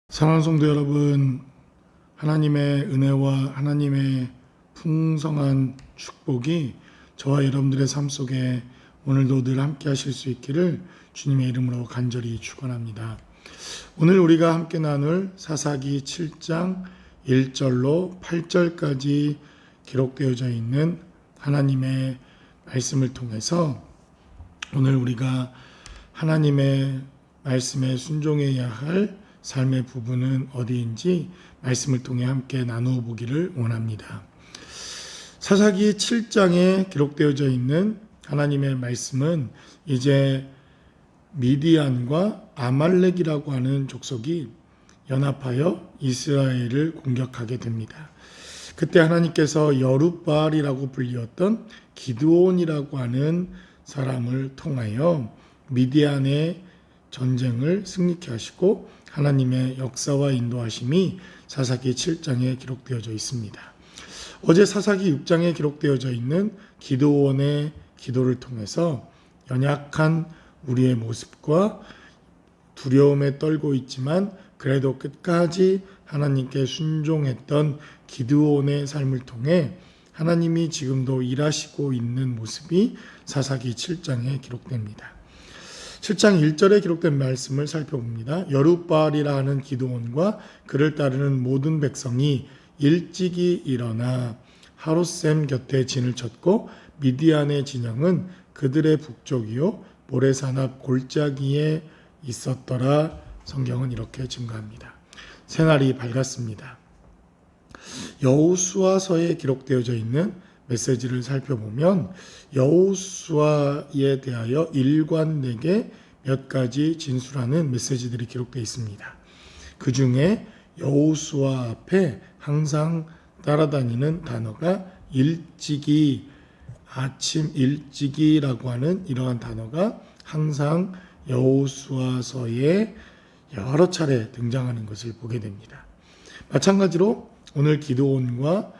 사랑하는 성도 여러분, 하나님의 은혜와 하나님의 풍성한 축복이 저와 여러분들의 삶 속에 오늘도 늘 함께 하실 수 있기를 주님의 이름으로 간절히 축원합니다. 오늘 우리가 함께 나눌 사사기 7장 1절로 8절까지 기록되어져 있는 하나님의 말씀을 통해서 오늘 우리가 하나님의 말씀에 순종해야 할 삶의 부분은 어디인지 말씀을 통해 함께 나누어 보기를 원합니다. 사사기 7장에 기록되어져 있는 하나님의 말씀은 이제 미디안과 아말렉이라고 하는 족속이 연합하여 이스라엘을 공격하게 됩니다. 그때 하나님께서 여룻바알이라고 불리었던 기드온이라고 하는 사람을 통하여 미디안의 전쟁을 승리케 하시고 하나님의 역사와 인도하심이 사사기 7장에 기록되어져 있습니다. 어제 사사기 6장에 기록되어져 있는 기드온의 기도를 통해서 연약한 우리의 모습과 두려움에 떨고 있지만 그래도 끝까지 하나님께 순종했던 기드온의 삶을 통해 하나님이 지금도 일하시고 있는 모습이 사사기 7장에 기록됩니다. 7장 1절에 기록된 말씀을 살펴봅니다. 여룻바알이라 하는 기드온과 그를 따르는 모든 백성이 일찍이 일어나 하롯셈 곁에 진을 쳤고 미디안의 진영은 그들의 북쪽이요 모래산 앞 골짜기에 있었더라. 성경은 이렇게 증가합니다. 새날이 밝았습니다. 여호수아서에 기록되어져 있는 메시지를 살펴보면 여호수아에 대하여 일관되게 몇 가지 진술하는 메시지들이 기록되어 있습니다. 그 중에 여호수아 앞에 항상 따라다니는 단어가 일찍이, 아침 일찍이라고 하는 이러한 단어가 항상 여호수아서에 여러 차례 등장하는 것을 보게 됩니다. 마찬가지로 오늘 기드온과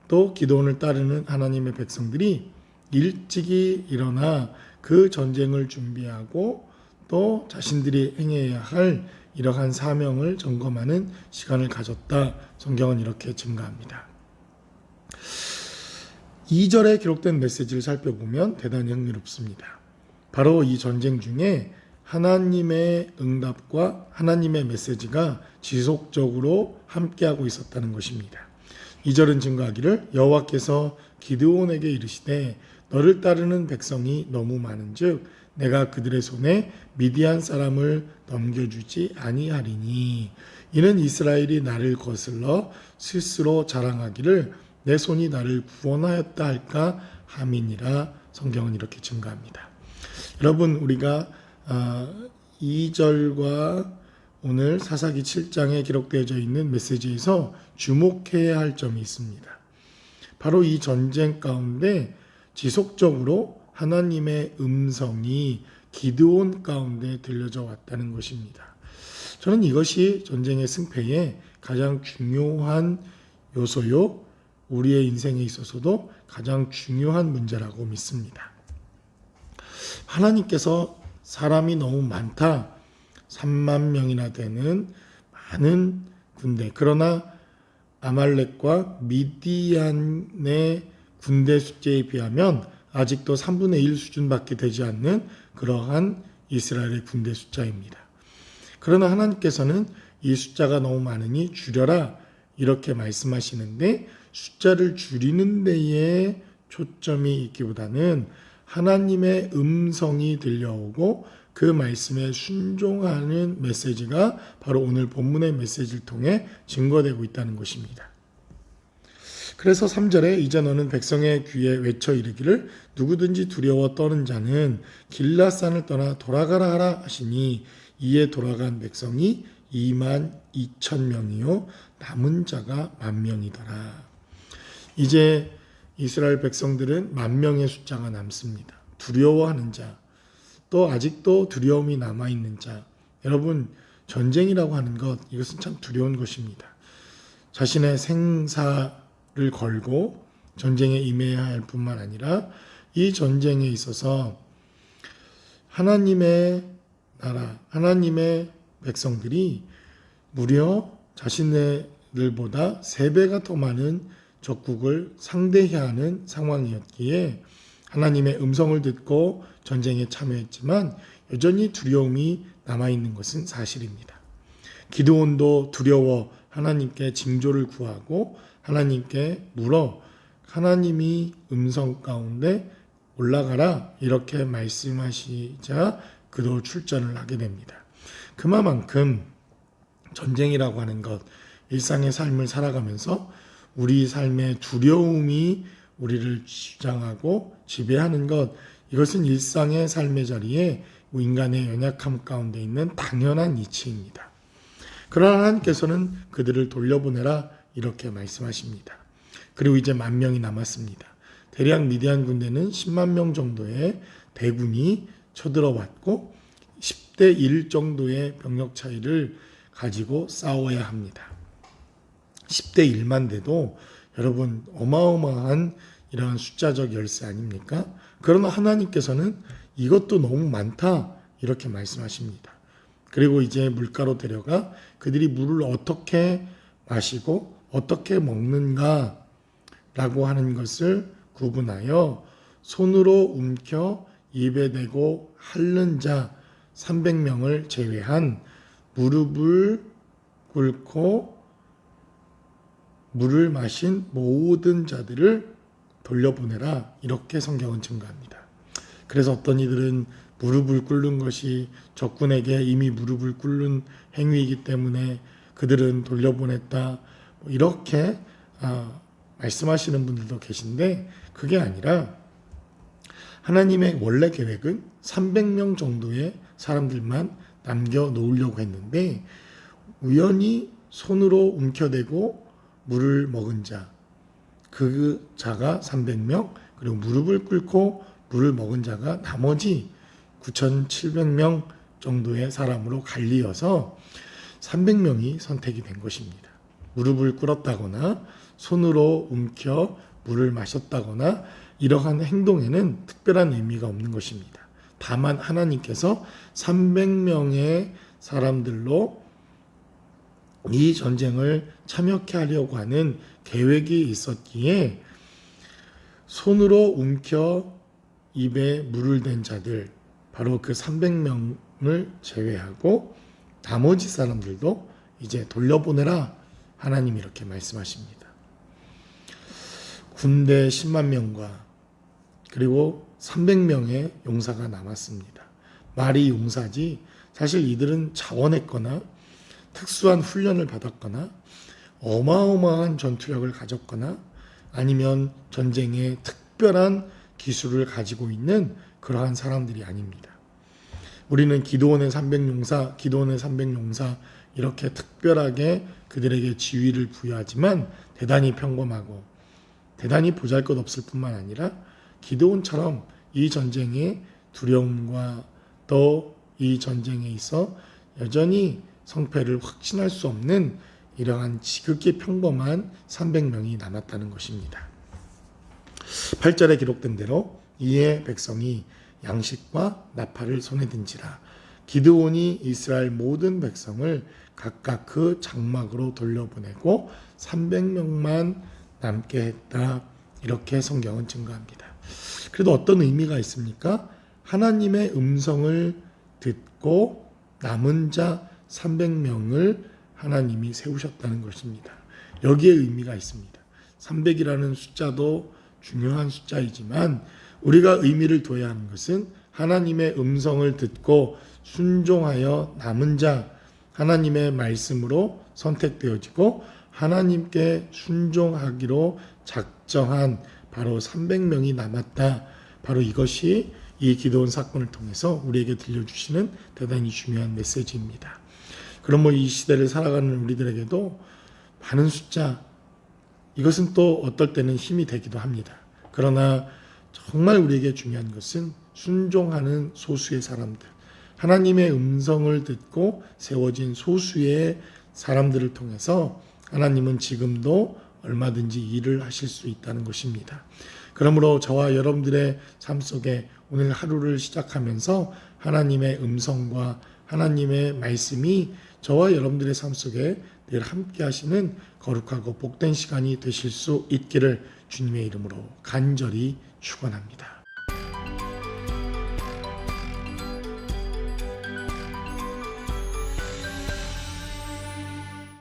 또 기드온을 따르는 하나님의 백성들이 일찍이 일어나 그 전쟁을 준비하고 또 자신들이 행해야 할 이러한 사명을 점검하는 시간을 가졌다. 성경은 이렇게 증가합니다. 2절에 기록된 메시지를 살펴보면 대단히 흥미롭습니다. 바로 이 전쟁 중에 하나님의 응답과 하나님의 메시지가 지속적으로 함께하고 있었다는 것입니다. 2절은 증거하기를 여호와께서 기드온에게 이르시되 너를 따르는 백성이 너무 많은즉 내가 그들의 손에 미디안 사람을 넘겨주지 아니하리니 이는 이스라엘이 나를 거슬러 스스로 자랑하기를 내 손이 나를 구원하였다 할까 함이니라. 성경은 이렇게 증거합니다. 여러분, 우리가 2절과 오늘 사사기 7장에 기록되어져 있는 메시지에서 주목해야 할 점이 있습니다. 바로 이 전쟁 가운데 지속적으로 하나님의 음성이 기드온 가운데 들려져 왔다는 것입니다. 저는 이것이 전쟁의 승패에 가장 중요한 요소요, 우리의 인생에 있어서도 가장 중요한 문제라고 믿습니다. 하나님께서 사람이 너무 많다, 3만 명이나 되는 많은 군대, 그러나 아말렉과 미디안의 군대 숫자에 비하면 아직도 3분의 1 수준밖에 되지 않는 그러한 이스라엘의 군대 숫자입니다. 그러나 하나님께서는 이 숫자가 너무 많으니 줄여라 이렇게 말씀하시는데 숫자를 줄이는 데에 초점이 있기보다는 하나님의 음성이 들려오고 그 말씀에 순종하는 메시지가 바로 오늘 본문의 메시지를 통해 증거되고 있다는 것입니다. 그래서 3절에 이제 너는 백성의 귀에 외쳐 이르기를 누구든지 두려워 떠는 자는 길라산을 떠나 돌아가라 하라 하시니 이에 돌아간 백성이 22,000명이요 남은 자가 10,000명이더라. 이제 이스라엘 백성들은 10,000명의 숫자가 남습니다. 두려워하는 자, 또 아직도 두려움이 남아있는 자. 여러분, 전쟁이라고 하는 것, 이것은 참 두려운 것입니다. 자신의 생사를 걸고 전쟁에 임해야 할 뿐만 아니라 이 전쟁에 있어서 하나님의 나라, 하나님의 백성들이 무려 자신들보다 3배가 더 많은 적국을 상대해야 하는 상황이었기에 하나님의 음성을 듣고 전쟁에 참여했지만 여전히 두려움이 남아있는 것은 사실입니다. 기드온도 두려워 하나님께 징조를 구하고 하나님께 물어 하나님이 음성 가운데 올라가라 이렇게 말씀하시자 그도 출전을 하게 됩니다. 그만큼 전쟁이라고 하는 것, 일상의 삶을 살아가면서 우리 삶의 두려움이 우리를 주장하고 지배하는 것, 이것은 일상의 삶의 자리에 인간의 연약함 가운데 있는 당연한 이치입니다. 그러나 하나님께서는 그들을 돌려보내라 이렇게 말씀하십니다. 그리고 이제 10,000명이 남았습니다. 대략 미디안 군대는 10만 명 정도의 대군이 쳐들어왔고 10대 1 정도의 병력 차이를 가지고 싸워야 합니다. 10대 1만 돼도 여러분 어마어마한 이러한 숫자적 열세 아닙니까? 그러나 하나님께서는 이것도 너무 많다 이렇게 말씀하십니다. 그리고 이제 물가로 데려가 그들이 물을 어떻게 마시고 어떻게 먹는가 라고 하는 것을 구분하여 손으로 움켜 입에 대고 핥는 자 300명을 제외한 무릎을 꿇고 물을 마신 모든 자들을 돌려보내라 이렇게 성경은 증거합니다. 그래서 어떤 이들은 무릎을 꿇는 것이 적군에게 이미 무릎을 꿇는 행위이기 때문에 그들은 돌려보냈다 이렇게 말씀하시는 분들도 계신데 그게 아니라 하나님의 원래 계획은 300명 정도의 사람들만 남겨놓으려고 했는데 우연히 손으로 움켜대고 물을 먹은 자, 그 자가 300명, 그리고 무릎을 꿇고 물을 먹은 자가 나머지 9,700명 정도의 사람으로 갈리어서 300명이 선택이 된 것입니다. 무릎을 꿇었다거나 손으로 움켜 물을 마셨다거나 이러한 행동에는 특별한 의미가 없는 것입니다. 다만 하나님께서 300명의 사람들로 이 전쟁을 참여케 하려고 하는 계획이 있었기에 손으로 움켜 입에 물을 댄 자들 바로 그 300명을 제외하고 나머지 사람들도 이제 돌려보내라 하나님이 이렇게 말씀하십니다. 군대 10만 명과 그리고 300명의 용사가 남았습니다. 말이 용사지 사실 이들은 자원했거나 특수한 훈련을 받았거나 어마어마한 전투력을 가졌거나 아니면 전쟁에 특별한 기술을 가지고 있는 그러한 사람들이 아닙니다. 우리는 기드온의 300용사 이렇게 특별하게 그들에게 지위를 부여하지만 대단히 평범하고 대단히 보잘것없을 뿐만 아니라 기드온처럼 이 전쟁의 두려움과 또 이 전쟁에 있어 여전히 성패를 확신할 수 없는 이러한 지극히 평범한 300명이 남았다는 것입니다. 8절에 기록된 대로 이에 백성이 양식과 나팔을 손에 든지라 기드온이 이스라엘 모든 백성을 각각 그 장막으로 돌려보내고 300명만 남게 했다. 이렇게 성경은 증거합니다. 그래도 어떤 의미가 있습니까? 하나님의 음성을 듣고 남은 자 300명을 하나님이 세우셨다는 것입니다. 여기에 의미가 있습니다. 300이라는 숫자도 중요한 숫자이지만 우리가 의미를 둬야 하는 것은 하나님의 음성을 듣고 순종하여 남은 자 하나님의 말씀으로 선택되어지고 하나님께 순종하기로 작정한 바로 300명이 남았다. 바로 이것이 이 기드온 사건을 통해서 우리에게 들려주시는 대단히 중요한 메시지입니다. 그럼 이 시대를 살아가는 우리들에게도 많은 숫자 이것은 또 어떨 때는 힘이 되기도 합니다. 그러나 정말 우리에게 중요한 것은 순종하는 소수의 사람들 하나님의 음성을 듣고 세워진 소수의 사람들을 통해서 하나님은 지금도 얼마든지 일을 하실 수 있다는 것입니다. 그러므로 저와 여러분들의 삶 속에 오늘 하루를 시작하면서 하나님의 음성과 하나님의 말씀이 저와 여러분들의 삶 속에 늘 함께 하시는 거룩하고 복된 시간이 되실 수 있기를 주님의 이름으로 간절히 축원합니다.